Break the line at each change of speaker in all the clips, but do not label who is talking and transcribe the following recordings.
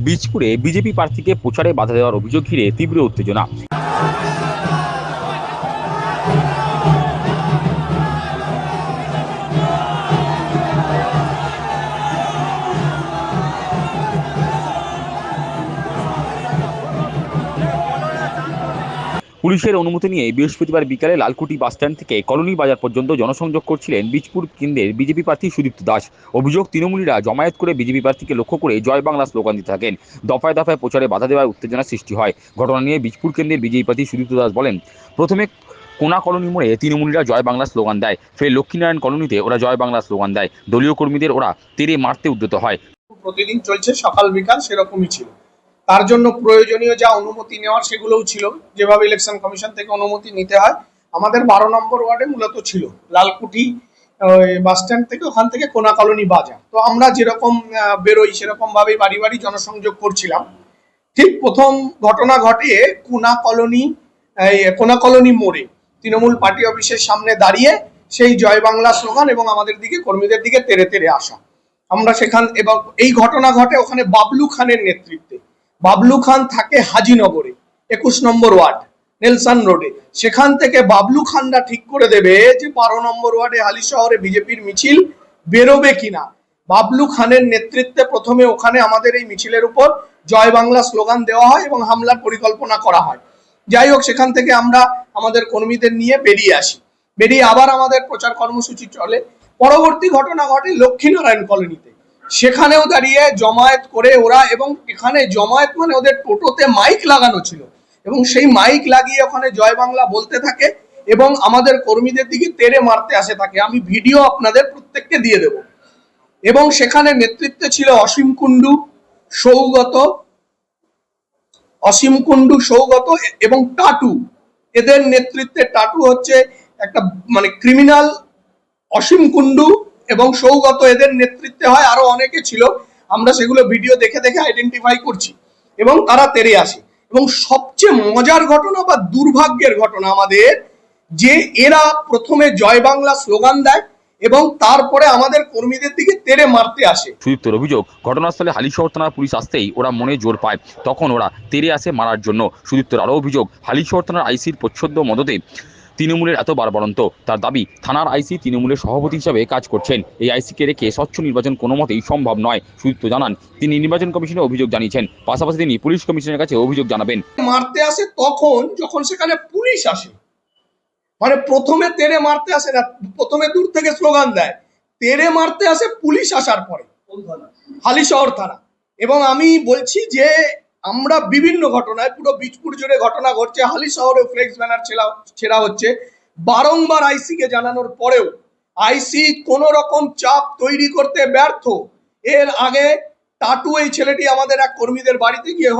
বীজপুরে BJP প্রার্থীকে প্রচারে বাধা দেওয়ার অভিযোগ ঘিরে তীব্র উত্তেজনা। পুলিশের অনুমতি নিয়ে বৃহস্পতিবার বিকালে লালকুটি বাসস্ট্যান্ড থেকে কলোনি বাজার পর্যন্ত জনসংযোগ করছিলেন বীজপুর কেন্দ্রের বিজেপি প্রার্থী সুদীপ্ত দাস। অভিযোগ, তৃণমূলীরা জমায়েত করে বিজেপি প্রার্থীকে লক্ষ্য করে জয় বাংলা স্লোগান দিতে থাকেন। দফায় দফায় প্রচারে বাধা দেওয়ার উত্তেজনা সৃষ্টি হয়। ঘটনা নিয়ে বীজপুর কেন্দ্রের বিজেপি প্রার্থী সুদীপ্ত দাস বলেন, প্রথমে কোনা কলোনি মোড়ে তৃণমূলীরা জয় বাংলা স্লোগান দেয়, ফের লক্ষ্মীনারায়ণ কলোনিতে ওরা জয় বাংলা স্লোগান দেয়। দলীয় কর্মীদের ওরা তেড়ে মারতে উদ্যত হয়।
প্রতিদিন চলছে, সকাল বিকাল সেরকমই ছিল। তার জন্য প্রয়োজনীয় যা অনুমতি নেওয়ার সেগুলোও ছিল, যেভাবে ইলেকশন কমিশন থেকে অনুমতি নিতে হয়। আমাদের 12 নম্বর ওয়ার্ডে মূলত ছিল লালকুটি বাস স্ট্যান্ড থেকে, ওখান থেকে কোনা কলোনি বাজার। তো আমরা যেরকম বেরোই সেরকম ভাবে বাড়ি বাড়ি জনসংযোগ করছিলাম। ঠিক প্রথম ঘটনা ঘটে কোনা কলোনি মোড়ে তৃণমূল পার্টি অফিসের সামনে দাঁড়িয়ে সেই জয় বাংলা স্লোগান এবং আমাদের দিকে কর্মীদের দিকে তেড়ে তেড়ে আসা। আমরা সেখান এবং এই ঘটনা ঘটে ওখানে বাবলু খানের নেতৃত্বে। বাবলু খান থাকে হাজিনগরে 21 নম্বর ওয়ার্ড নেলসন রোডে। সেখান থেকে বাবলু খানরা ঠিক করে দেবে যে 12 নম্বর ওয়ার্ডে হালি শহরে বিজেপির মিছিল বেরোবে কিনা। বাবলু খানের নেতৃত্বে প্রথমে ওখানে আমাদের এই মিছিলের উপর জয় বাংলা স্লোগান দেওয়া হয় এবং হামলার পরিকল্পনা করা হয়। যাই হোক, সেখান থেকে আমরা আমাদের কর্মীদের নিয়ে বেরিয়ে আসি। বেরিয়ে আবার আমাদের প্রচার কর্মসূচি চলে। পরবর্তী ঘটনা ঘটে লক্ষ্মীনারায়ণ কলোনিতে। সেখানেও দাঁড়িয়ে জমায়েত করে ওরা, এবং এখানে জমায়েত মানে ওদের টোটোতে মাইক লাগানো ছিল এবং সেই মাইক লাগিয়ে ওখানে জয় বাংলা বলতে থাকে এবং আমাদের কর্মীদের দিকে তেড়ে মারতে আসে থাকে। আমি ভিডিও আপনাদের প্রত্যেককে দিয়ে দেব। এবং সেখানে নেতৃত্বে ছিল অসীম কুণ্ডু, সৌগত এবং টাটু। এদের নেতৃত্বে, টাটু হচ্ছে একটা মানে ক্রিমিনাল, অসীম কুণ্ডু এবং সৌগত এদের নেতৃত্বে হয়, আরো অনেকে ছিল। আমরা সেগুলো ভিডিও দেখে দেখে আইডেন্টিফাই করছি এবং তারা তেড়ে আসে। এবং সবচেয়ে মজার ঘটনা বা দুর্ভাগ্যের ঘটনা আমাদের, যে এরা প্রথমে জয় বাংলা স্লোগান দেয় এবং তারপরে আমাদের কর্মীদের দিকে তেড়ে মারতে আসে।
সুদীপ্তর অভিযোগ, ঘটনাস্থলে হালিশহর থানার পুলিশ আসতেই ওরা মনে জোর পায়, তখন ওরা তেড়ে আসে মারার জন্য। সুদীপ্তর আরও অভিযোগ, হালিশহর থানার আইসির প্রচ্ছন্ন মদতে তৃণমূলের এত বাড়ন্ত। তার দাবি, থানার আইসি তৃণমূলের সভাপতি হিসাবে কাজ করছেন। এই আইসিকে রেখে স্বচ্ছ নির্বাচন কোনো মতেই সম্ভব নয়। সুদীপ্ত জানান, তিনি নির্বাচন কমিশনে অভিযোগ জানিয়েছেন, পাশাপাশি তিনি পুলিশ কমিশনের কাছে অভিযোগ জানাবেন।
মারতে আসে তখন যখন সেখানে পুলিশ আসে, মানে প্রথমে তেড়ে মারতে আসে না, প্রথমে দূর থেকে স্লোগান দেয়, তেড়ে মারতে আসে পুলিশ আসার পরে হালিশহর থানা। এবং আমি বলছি যে আমরা বিভিন্ন ঘটনায়, পুরো বীজপুর জুড়ে ঘটনা ঘটছে, হালিশহরে ফ্লেক্স ব্যানার ছেড়া হচ্ছে। বারংবার আইসি কে জানানোর পরেও আইসি কোন রকম চাপ তৈরি করতে ব্যর্থ। এর আগে টাটু, এই ছেলেটি আমাদের এক কর্মীদের বাড়িতে গিয়ে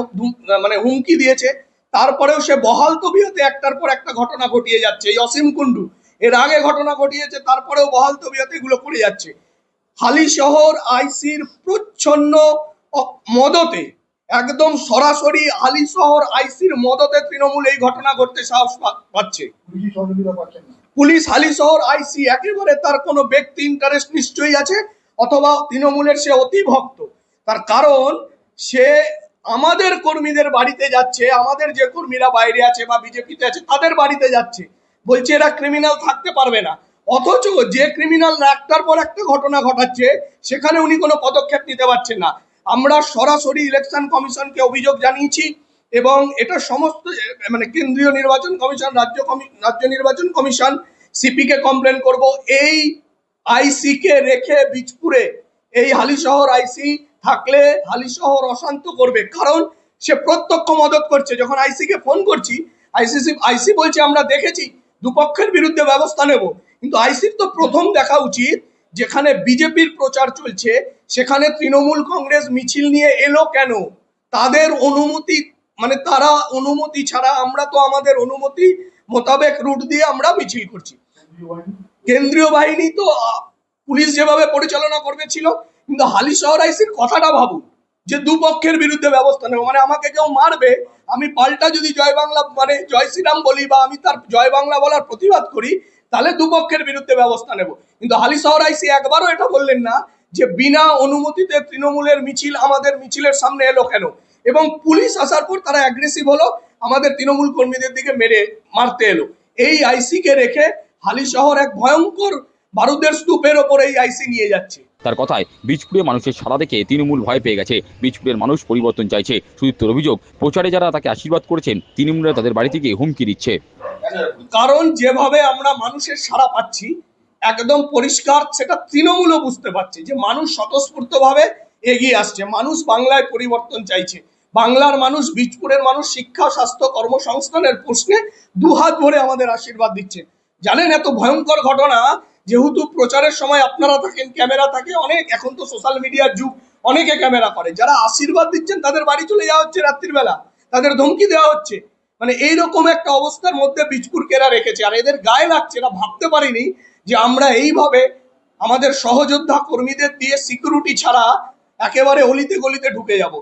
মানে হুমকি দিয়েছে, তারপরেও সে বহাল তবিয়তে একটার পর একটা ঘটনা ঘটিয়ে যাচ্ছে। এই অসীম কুণ্ডু এর আগে ঘটনা ঘটিয়েছে, তারপরেও বহাল তবিয়তে এগুলো করে যাচ্ছে। হালিশহর আইসির প্রচ্ছন্ন মদতে, একদম সরাসরি হালিশহর আইসির মদতে তৃণমূল এই ঘটনা ঘটতে সাহস পাচ্ছে। পুলিশ হালিশহর আইসি একেবারে, তার কোনো ব্যক্তি ইন্টারেস্ট নিশ্চয়ই আছে, অথবা তৃণমূলের সে অতি ভক্ত। তার কারণ সে আমাদের কর্মীদের বাড়িতে যাচ্ছে, আমাদের যে কর্মীরা বাইরে আছে বা বিজেপিতে আছে তাদের বাড়িতে যাচ্ছে, বলছে এরা ক্রিমিনাল থাকতে পারবে না। অথচ যে ক্রিমিনাল একটার পর একটা ঘটনা ঘটাচ্ছে সেখানে উনি কোনো পদক্ষেপ নিতে পারছেন না। আমরা সরাসরি ইলেকশন কমিশনকে অভিযোগ জানিয়েছি এবং এটা সমস্ত মানে কেন্দ্রীয় নির্বাচন কমিশন, রাজ্য নির্বাচন কমিশন, সিপি কে কমপ্লেন করব। এই আইসি কে রেখে বীজপুরে এই হালিশহর আইসি থাকলে হালিশহর অশান্ত করবে, কারণ সে প্রত্যক্ষ মদত করছে। যখন আইসি কে ফোন করছি, আইসি বলছে আমরা দেখেছি, দুপক্ষের বিরুদ্ধে ব্যবস্থা নেব। কিন্তু আইসির তো প্রথম দেখা উচিত, যেখানে বিজেপির প্রচার চলছে সেখানে তৃণমূল কংগ্রেস মিছিল নিয়ে এলো কেন? তাদের অনুমতি, মানে তারা অনুমতি ছাড়া, আমরা তো আমাদের অনুমতি মোতাবেক রুট দিয়ে আমরা মিছিল করছি। কেন্দ্রীয় বাহিনী তো পুলিশ যেভাবে পরিচালনা করবে ছিল, কিন্তু হালিশহর আইসির কথাটা ভাবুন যে দুপক্ষের বিরুদ্ধে ব্যবস্থা নেব, মানে আমাকে কেউ মারবে, আমি পাল্টা যদি জয় বাংলা মানে জয় শ্রীরাম বলি বা আমি তার জয় বাংলা বলার প্রতিবাদ করি, তাহলে দুপক্ষের বিরুদ্ধে ব্যবস্থা নেব। কিন্তু হালিশহর আইসি একবারও এটা বললেন না যে বিনা অনুমতিতে তৃণমূলের মিছিল আমাদের মিছিলের সামনে এলো কেন, এবং পুলিশ আসার পর তারা অ্যাগ্রেসিভ হলো, আমাদের তৃণমূল কর্মীদের দিকে মারতে এলো। এই আইসি কে রেখে হালিশহর এক ভয়ঙ্কর বারুদের স্তূপের ওপর এই আইসি নিয়ে যাচ্ছে।
তার কথায় বীজপুরে মানুষের সাড়া দেখে তৃণমূল ভয় পেয়ে গেছে। বীজপুরের মানুষ পরিবর্তন চাইছে। সুদীপ্তর অভিযোগ, প্রচারে যারা তাকে আশীর্বাদ করেছেন তৃণমূলরা তাদের বাড়ি থেকে হুমকি দিচ্ছে।
কারণ যেভাবে আমরা মানুষের সাড়া পাচ্ছি একদম পরিষ্কার, সেটা তৃণমূলও বুঝতে পারছে যে মানুষ স্বতঃস্ফূর্তভাবে এগিয়ে আসছে, মানুষ বাংলায় পরিবর্তন চাইছে। বাংলার মানুষ, বীজপুরের মানুষ শিক্ষা, স্বাস্থ্য, কর্মসংস্থানের প্রশ্নে দুহাত ভরে আমাদের আশীর্বাদ দিচ্ছে। জানেন, এত ভয়ঙ্কর ঘটনা, যেহেতু প্রচারের সময় আপনারা থাকেন, ক্যামেরা থাকে অনেক, এখন তো সোশ্যাল মিডিয়ার যুগ, অনেকে ক্যামেরা করে, যারা আশীর্বাদ দিচ্ছেন তাদের বাড়ি চলে যাওয়া হচ্ছে রাত্রিবেলা, তাদের ধমকি দেওয়া হচ্ছে। মানে এইরকম একটা অবস্থার মধ্যে বীজপুরকে এরা রেখেছে, আর এদের গায়ে লাগছে। এরা ভাবতে পারিনি যে আমরা এইভাবে আমাদের সহযোদ্ধা কর্মীদের দিয়ে সিকিউরিটি ছাড়া একেবারে অলিতে গলিতে ঢুকে যাব।